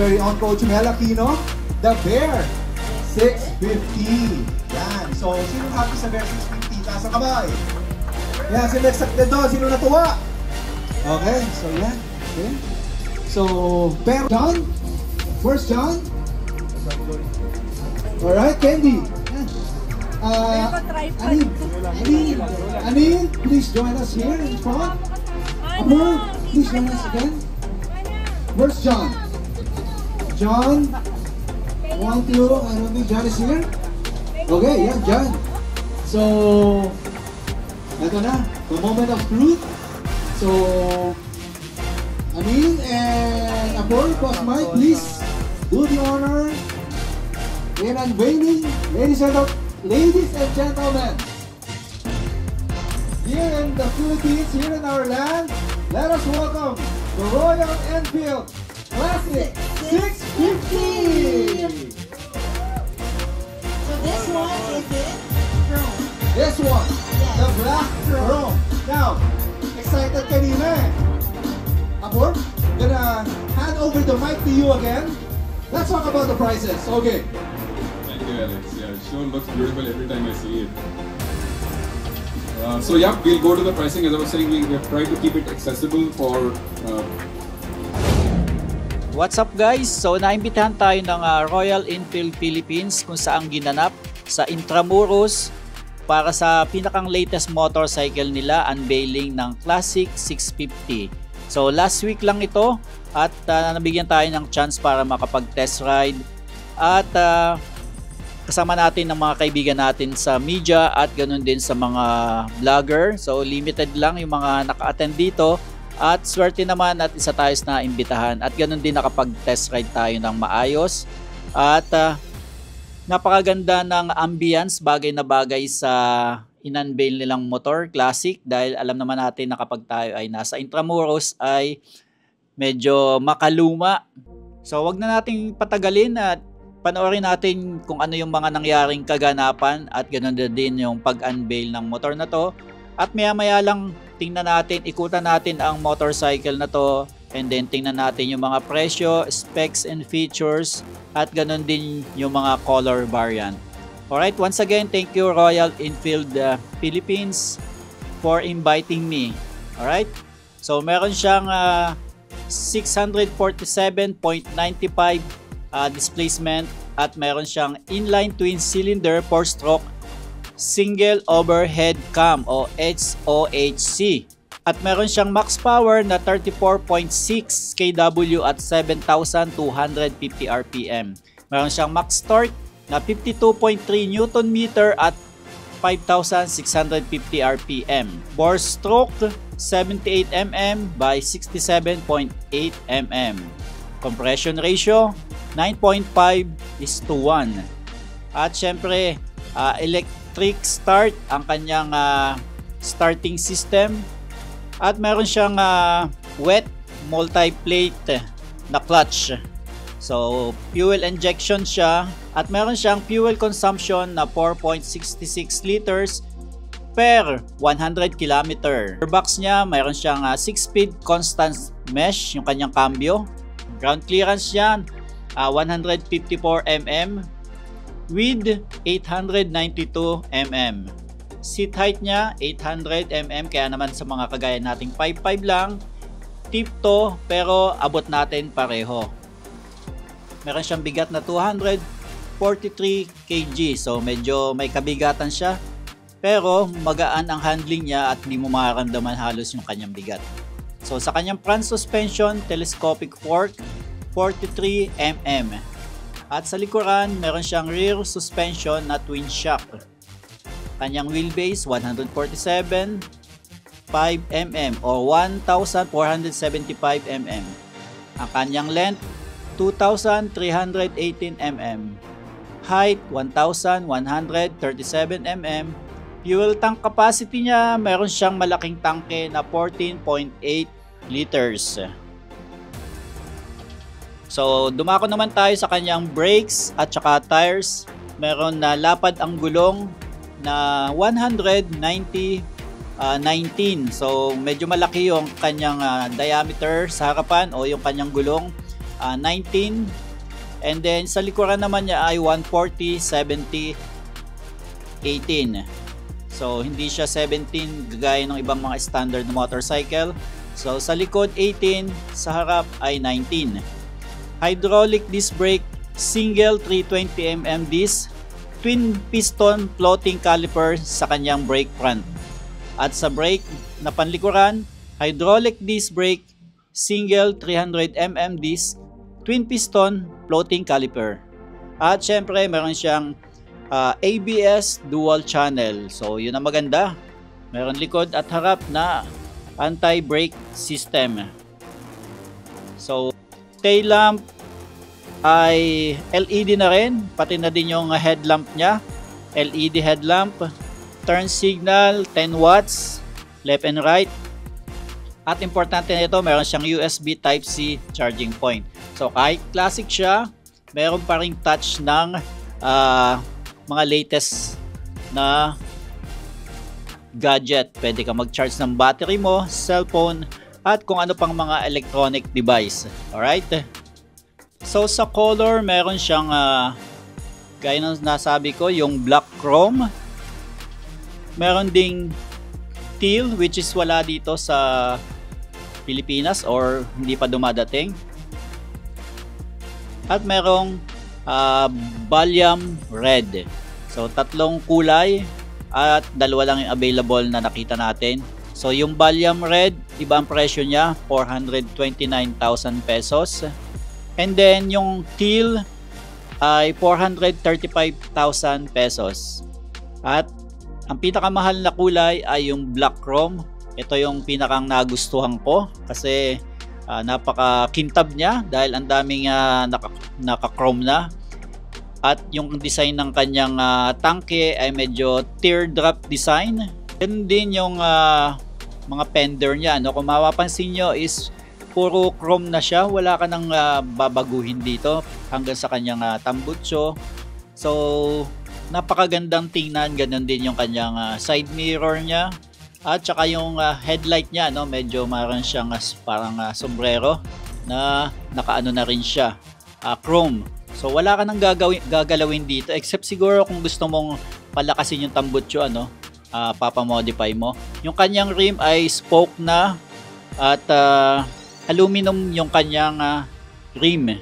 very own Coach Mel Aquino, the Bear 650. Yan. So, sino happy sa Bear 650? Taas ang kamay. Yan, sino excited doon? Sino natuwa? Okay, so yan. Okay. So, Bear, John? First John? Alright, Candy. Anil, please join us here in front. Amor, please join us again. Where's John? John? 1, 2, I don't think John is here. Okay, yeah, John. So, ito na, the moment of truth. So, Anil and Amor, Boss Mike, please do the honor in unveiling, ladies and gentlemen, here in the Philippines, here in our land, let us welcome the Royal Enfield Classic 650! So this one is in chrome. This one, yes. the black chrome. Now, excited kanina eh. Abor, gonna hand over the mic to you again. Let's talk about the prices. Okay. Thank you, Alex. Yeah, it sure looks beautiful every time I see it. So yeah, we'll go to the pricing. As I was saying, we have tried to keep it accessible for... What's up guys? So naimbitahan tayo ng Royal Enfield Philippines kung saan ginanap sa Intramuros para sa pinakang latest motorcycle nila, unveiling ng Classic 650. So last week lang ito at nabigyan tayo ng chance para makapag-test ride at kasama natin ng mga kaibigan natin sa media at ganoon din sa mga vlogger. So limited lang yung mga naka-attend dito at swerte naman at isa tayo na imbitahan at ganoon din nakapag-test ride tayo ng maayos at napakaganda ng ambience, bagay na bagay sa in-unveil nilang motor, Classic, dahil alam naman natin na kapag tayo ay nasa Intramuros ay medyo makaluma. So wag na nating patagalin at panoorin natin kung ano yung mga nangyaring kaganapan at ganoon din yung pag-unveil ng motor na to. At maya-maya lang tingnan natin, ikutan natin ang motorcycle na to and then tingnan natin yung mga presyo, specs and features at ganoon din yung mga color variant. Alright, once again, thank you Royal Enfield Philippines for inviting me. Alright, so meron siyang 647.95 displacement at meron siyang inline twin cylinder 4-stroke single overhead cam o SOHC at meron siyang max power na 34.6 kW at 7,250 RPM. Meron siyang max torque na 52.3 Nm at 5,650 RPM. Bore stroke 78 mm by 67.8 mm. Compression ratio 9.5:1. At syempre, electric start ang kanyang starting system. At meron siyang wet multi-plate na clutch. So, fuel injection siya. At meron siyang fuel consumption na 4.66 liters per 100 km. Gearbox niya, meron siyang 6-speed constant mesh yung kanyang cambio. Ground clearance niya 154 mm with 892 mm. Seat height niya 800 mm, kaya naman sa mga kagaya nating 5'5 lang, tip to pero abot natin pareho. Meron siyang bigat na 243 kg, so medyo may kabigatan siya pero magaan ang handling niya at hindi mo mararamdaman halos yung kanyang bigat. So sa kanyang front suspension, telescopic fork 43 mm. At sa likuran, meron siyang rear suspension na twin shock. Kanyang wheelbase 147.5 mm o 1,475 mm. Ang kanyang length 2,318 mm. Height 1,137 mm. Fuel tank capacity niya, meron siyang malaking tangke na 14.8 liters. So dumako naman tayo sa kanyang brakes at saka tires. Meron na lapad ang gulong na 190/19. So medyo malaki yung kanyang diameter sa harapan o yung kanyang gulong. 19. And then sa likuran naman niya ay 140, 70, 18. So hindi siya 17 gaya ng ibang mga standard motorcycle. So sa likod 18, sa harap ay 19. Hydraulic disc brake, single 320mm disc, twin piston floating caliper sa kanyang brake front. At sa brake na panlikuran, hydraulic disc brake, single 300mm disc, twin piston floating caliper. At syempre meron siyang ABS dual channel. So yun ang maganda. Meron likod at harap na anti-brake system. So tail lamp ay LED na rin, pati na din yung headlamp niya, LED headlamp. Turn signal 10 watts left and right. At importante nito, meron siyang USB Type-C charging point. So kahit classic siya, meron pa ring touch ng mga latest na gadget. Pwede ka mag-charge ng battery mo, cellphone, at kung ano pang mga electronic device. Alright? So sa color, meron siyang gaya ng nasabi ko, yung black chrome. Meron ding teal, which is wala dito sa Pilipinas or hindi pa dumadating. At merong Ballium red. So tatlong kulay at dalawa lang yung available na nakita natin. So yung Ballium red, iba ang presyo niya, 429,000 pesos. And then yung teal ay 435,000 pesos. At ang pinakamahal na kulay ay yung black chrome. Ito yung pinakang nagustuhan ko kasi napaka-kintab niya dahil ang daming naka-chrome na. At yung design ng kanyang tangke ay medyo teardrop design. Ganun din yung mga fender niya. No? Kung mapapansin nyo is puro chrome na siya. Wala ka nang babaguhin dito hanggang sa kanyang tambutso. So napakagandang tingnan. Ganun din yung kanyang side mirror niya. At saka yung headlight niya, no, medyo mayroon siyang parang sombrero na nakaano na rin siya, chrome. So wala ka nang gagalawin dito except siguro kung gusto mong palakasin yung tambutso, papamodify mo. Yung kanyang rim ay spoke na at aluminum yung kanyang rim.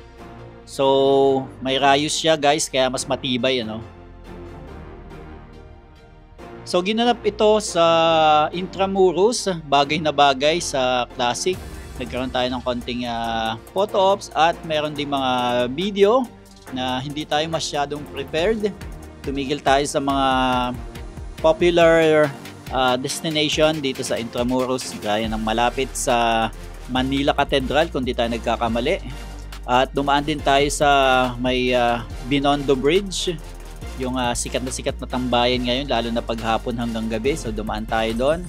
So may rayos siya guys, kaya mas matibay, So ginanap ito sa Intramuros, bagay na bagay sa Classic. Nagkaroon tayo ng konting photo ops at meron din mga video na hindi tayo masyadong prepared. Tumigil tayo sa mga popular destination dito sa Intramuros, gaya ng malapit sa Manila Cathedral kung di tayo nagkakamali. At dumaan din tayo sa may Binondo Bridge, yung sikat na tambayan ngayon, lalo na paghapon hanggang gabi. So dumaan tayo doon.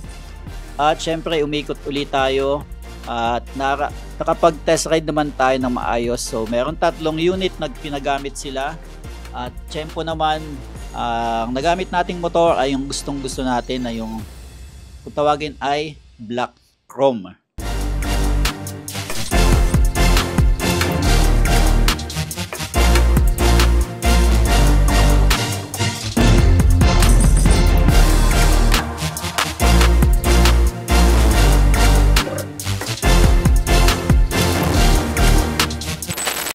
At syempre umikot ulit tayo at nakapag-test ride naman tayo ng maayos. So meron 3 unit na pinagamit sila. At tempo naman, ang nagamit nating motor ay yung gustong gusto natin, na yung kung tawagin ay black chrome.